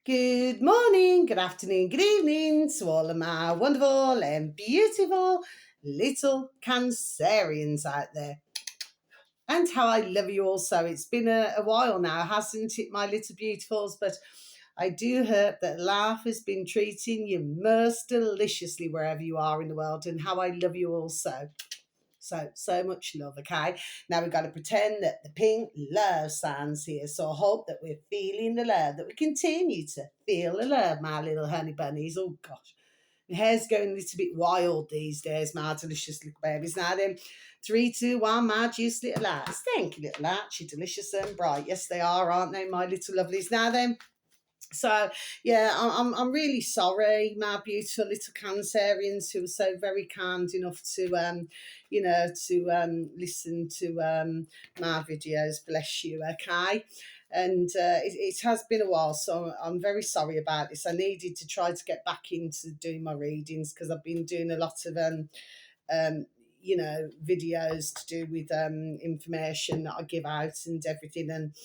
Good morning, good afternoon, good evening to all of my wonderful and beautiful little Cancerians out there. And how I love you all so. It's been a while now, hasn't it, my little beautifuls? But I do hope that life has been treating you most deliciously wherever you are in the world, and how I love you all so. So much love, okay? Now we've got to pretend that the pink love signs here. So I hope that we're feeling the love, that we continue to feel the love, my little honey bunnies. Oh, gosh. My hair's going a little bit wild these days, my delicious little babies. Now then, 3, 2, 1, my juice little lights. Thank you, little lights. You're delicious and bright. Yes, they are, aren't they, my little lovelies? Now then, so yeah, I'm really sorry, my beautiful little Cancerians who were so very kind enough to listen to my videos. Bless you, okay. And it has been a while, so I'm very sorry about this. I needed to try to get back into doing my readings because I've been doing a lot of videos to do with information that I give out and everything. And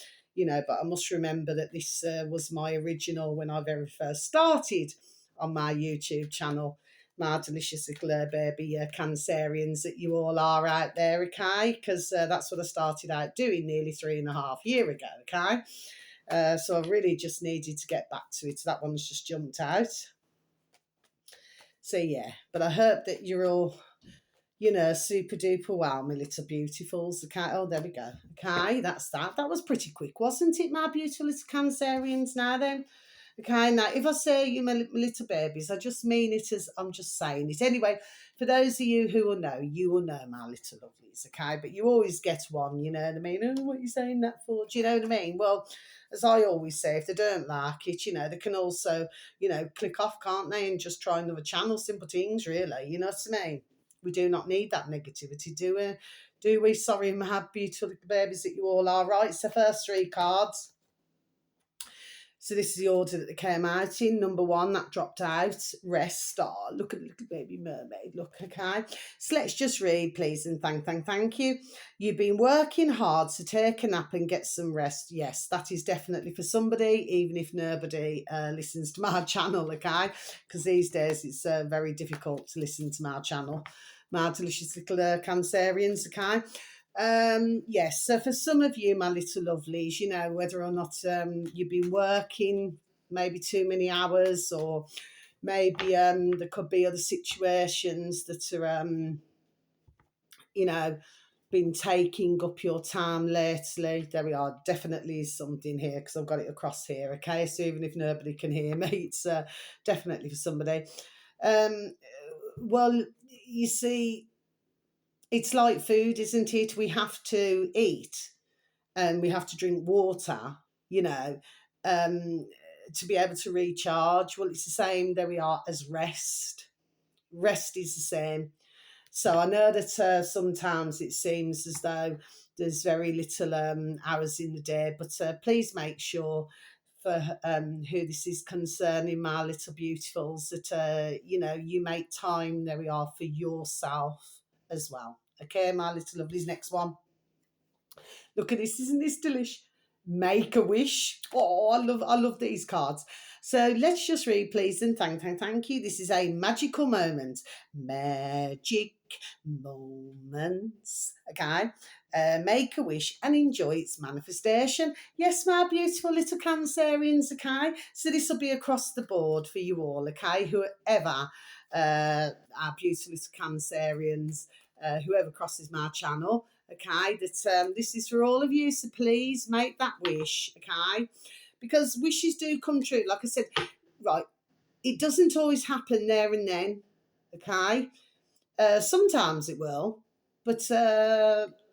but I must remember that this was my original when I very first started on my YouTube channel, my delicious little baby Cancerians that you all are out there, okay? Because that's what I started out doing nearly 3.5 years ago, okay? So I really just needed to get back to it. That one's just jumped out. So yeah, but I hope that you're all super duper well, my little beautifuls. Okay, oh, there we go. Okay, that's that. That was pretty quick, wasn't it, my beautiful little Cancerians? Now then, okay, now if I say you, my little babies, I just mean it as I'm just saying it. Anyway, for those of you who will know, you will know, my little lovelies, okay? But you always get one, you know what I mean? Oh, what are you saying that for? Do you know what I mean? Well, as I always say, if they don't like it, they can also, click off, can't they? And just try another channel, simple things, really. You know what I mean? We do not need that negativity, do we? Do we? Sorry, my beautiful little babies that you all are. Right, so first 3 cards. So this is the order that they came out in. Number 1, that dropped out. Rest star. Look at the little baby mermaid. Look, okay. So let's just read, please, and thank you. You've been working hard, so take a nap and get some rest. Yes, that is definitely for somebody, even if nobody listens to my channel, okay? Because these days it's very difficult to listen to my channel. My delicious little Cancerians, okay? Yes, so for some of you, my little lovelies, whether or not you've been working maybe too many hours, or maybe there could be other situations that are, been taking up your time lately. There we are. Definitely is something here because I've got it across here, okay? So even if nobody can hear me, it's definitely for somebody. Well, you see, it's like food, isn't it? We have to eat and we have to drink water, to be able to recharge. Well, it's the same, there we are, as rest. Rest is the same. So I know that sometimes it seems as though there's very little hours in the day, but please make sure for who this is concerning, my little beautifuls, that, you make time, there we are, for yourself as well. Okay, my little lovelies, next one. Look at this, isn't this delish? Make a wish. Oh, I love these cards. So let's just read, please, and thank you. This is a magical moment. Magic moments. Okay. Make a wish and enjoy its manifestation. Yes, my beautiful little Cancerians, okay? So this will be across the board for you all, okay? Whoever our beautiful little Cancerians, whoever crosses my channel, okay, that this is for all of you, so please make that wish, okay, because wishes do come true. Like I said, right, it doesn't always happen there and then, okay. Sometimes it will, but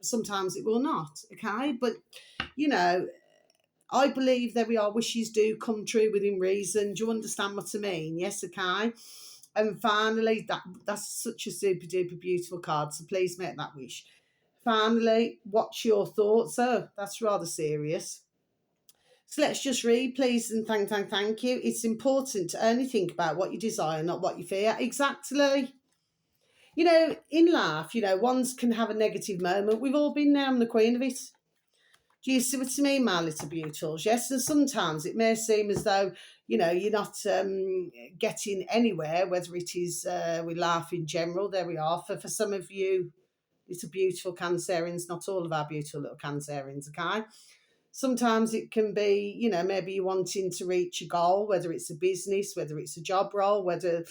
sometimes it will not, okay. But I believe that wishes do come true within reason. Do you understand what I mean? Yes, okay. And finally, that's such a super duper beautiful card, so please make that wish. Finally, what's your thoughts? Oh, that's rather serious. So let's just read, please, and thank you. It's important to only think about what you desire, not what you fear. Exactly. In life, ones can have a negative moment. We've all been there. I'm the queen of it. Do you see what I mean, my little beautifuls? Yes, and sometimes it may seem as though, you're not getting anywhere, whether it is with life in general. There we are. For some of you, little beautiful Cancerians, not all of our beautiful little Cancerians, okay? Sometimes it can be, maybe you're wanting to reach a goal, whether it's a business, whether it's a job role, whether,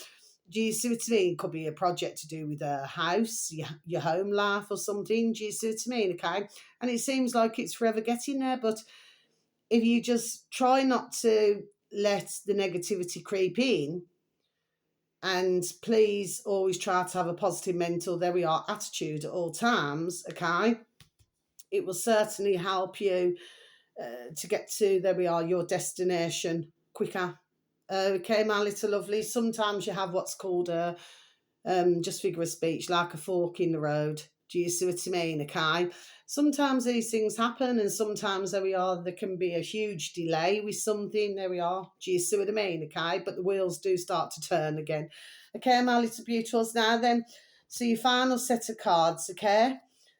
do you see what I mean? It could be a project to do with a house, your home life or something. Do you see what I mean? Okay. And it seems like it's forever getting there. But if you just try not to let the negativity creep in, and please always try to have a positive mental, there we are, attitude at all times, okay? It will certainly help you to get to, there we are, your destination quicker. Okay, my little lovely. Sometimes you have what's called a, just figure of speech, like a fork in the road. Do you see what I mean? Okay. Sometimes these things happen, and sometimes there we are, there can be a huge delay with something. There we are. Do you see what I mean? Okay. But the wheels do start to turn again. Okay, my little beautifuls. Now then, so your final set of cards, okay?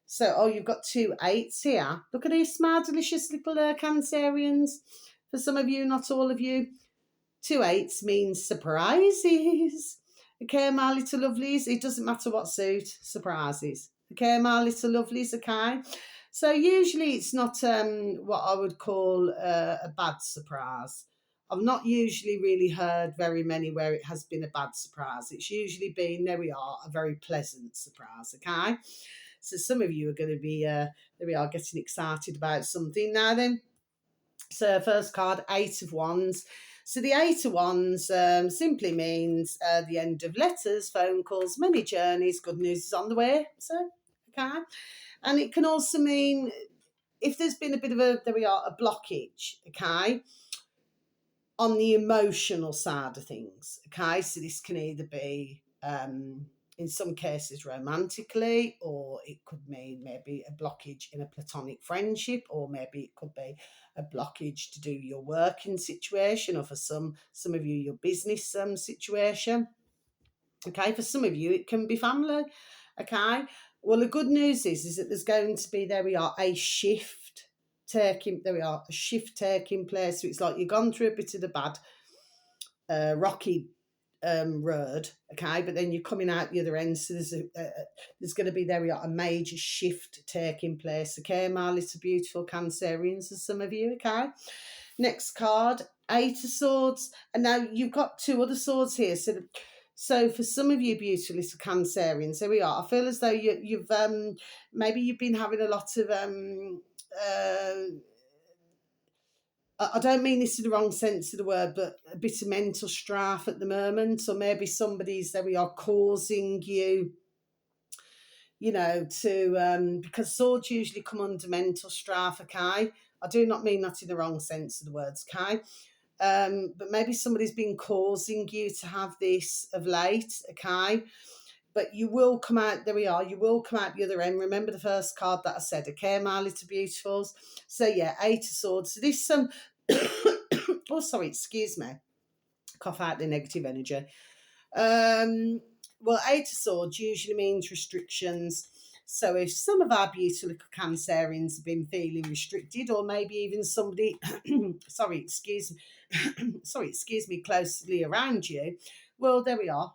So, oh, you've got 2 8s here. Look at these smart, delicious little Cancerians. For some of you, not all of you, 2 8s means surprises. Okay, my little lovelies, it doesn't matter what suit, surprises. Okay, my little lovelies, okay? So usually it's not what I would call a bad surprise. I've not usually really heard very many where it has been a bad surprise. It's usually been, there we are, a very pleasant surprise, okay? So some of you are going to be, there we are, getting excited about something. Now then, so first card, 8 of Wands. So the 8 of Wands simply means the end of letters, phone calls, many journeys, good news is on the way. So, okay. And it can also mean if there's been a bit of a, there we are, a blockage, okay, on the emotional side of things, okay. So this can either be, in some cases romantically, or it could mean maybe a blockage in a platonic friendship, or maybe it could be a blockage to do your working situation, or for some of you, your business situation. Okay, for some of you, it can be family. Okay, well, the good news is that there's going to be, there we are, a shift taking, there we are, a shift taking place. So it's like you've gone through a bit of the bad, rocky road, okay, but then you're coming out the other end. So there's going to be, there we are, a major shift taking place. Okay, my little beautiful Cancerians, as some of you. Okay, next card, 8 of Swords, and now you've got 2 other swords here. So for some of you beautiful little Cancerians, there we are. I feel as though you've maybe you've been having a lot of I don't mean this in the wrong sense of the word, but a bit of mental strife at the moment, or maybe somebody's, there we are, causing you, to, because swords usually come under mental strife, okay? I do not mean that in the wrong sense of the words, okay? But maybe somebody's been causing you to have this of late, okay? But you will come out, there we are, you will come out the other end. Remember the first card that I said, okay, my little beautifuls? So yeah, 8 of Swords. So this, oh, sorry, excuse me. Cough out the negative energy. Well, 8 of Swords usually means restrictions. So if some of our beautiful little Cancerians have been feeling restricted, or maybe even somebody, sorry, excuse me, closely around you, well, there we are.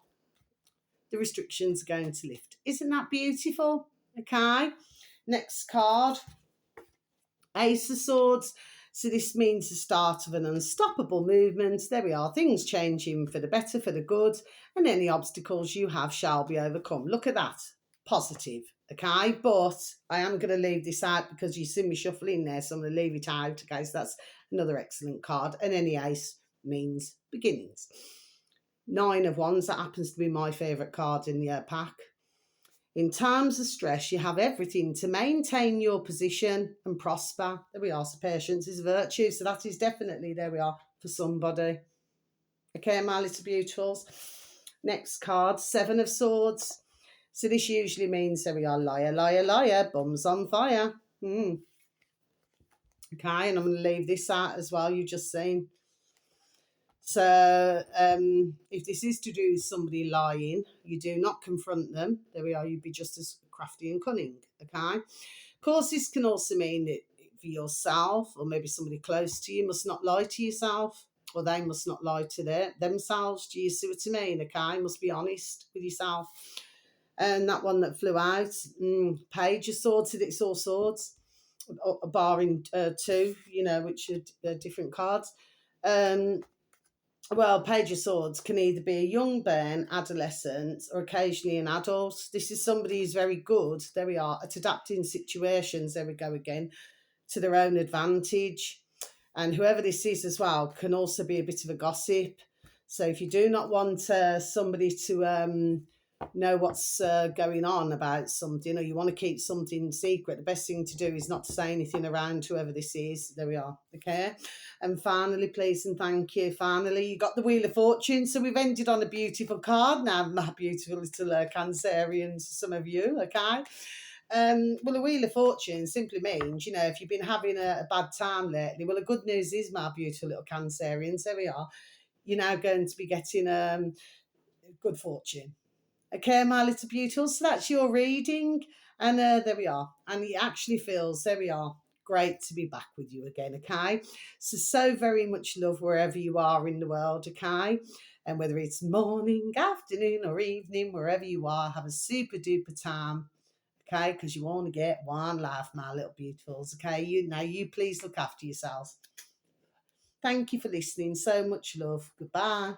The restrictions are going to lift. Isn't that beautiful? Okay. Next card, Ace of Swords. So this means the start of an unstoppable movement. There we are, things changing for the better, for the good, and any obstacles you have shall be overcome. Look at that, positive, okay? But I am going to leave this out because you see me shuffling there, so I'm going to leave it out, okay? So that's another excellent card, and any ace means beginnings. 9 of Wands, that happens to be my favourite card in the pack. In times of stress, you have everything to maintain your position and prosper. There we are. So patience is a virtue. So that is definitely, there we are, for somebody. Okay, my little beautifuls. Next card, 7 of Swords. So this usually means, there we are, liar, liar, liar, bums on fire. Okay, and I'm going to leave this out as well, you've just seen. So if this is to do with somebody lying, you do not confront them. There we are, you'd be just as crafty and cunning, okay? Of course, this can also mean that for yourself, or maybe somebody close to you must not lie to yourself, or they must not lie to themselves. Do you see what I mean? Okay, must be honest with yourself. And that one that flew out, Page of Swords, it's all swords, barring two, which are different cards. Well, Page of Swords can either be a young burn, adolescent, or occasionally an adult. This is somebody who's very good, there we are, at adapting situations, there we go again, to their own advantage. And whoever this is as well can also be a bit of a gossip. So if you do not want somebody to know what's going on about something, or you want to keep something secret, the best thing to do is not to say anything around whoever this is. There we are. Okay. And finally, please and thank you. Finally, you got the Wheel of Fortune. So we've ended on a beautiful card now, my beautiful little Cancerians, some of you. Okay. Well, the Wheel of Fortune simply means, if you've been having a bad time lately, well, the good news is, my beautiful little Cancerians, there we are, you're now going to be getting good fortune. Okay, my little beautiful. So that's your reading. And there we are. And it actually feels, there we are, great to be back with you again, okay? So very much love wherever you are in the world, okay? And whether it's morning, afternoon, or evening, wherever you are, have a super duper time, okay? Because you only get one life, my little beautifuls, okay? You please look after yourselves. Thank you for listening. So much love. Goodbye.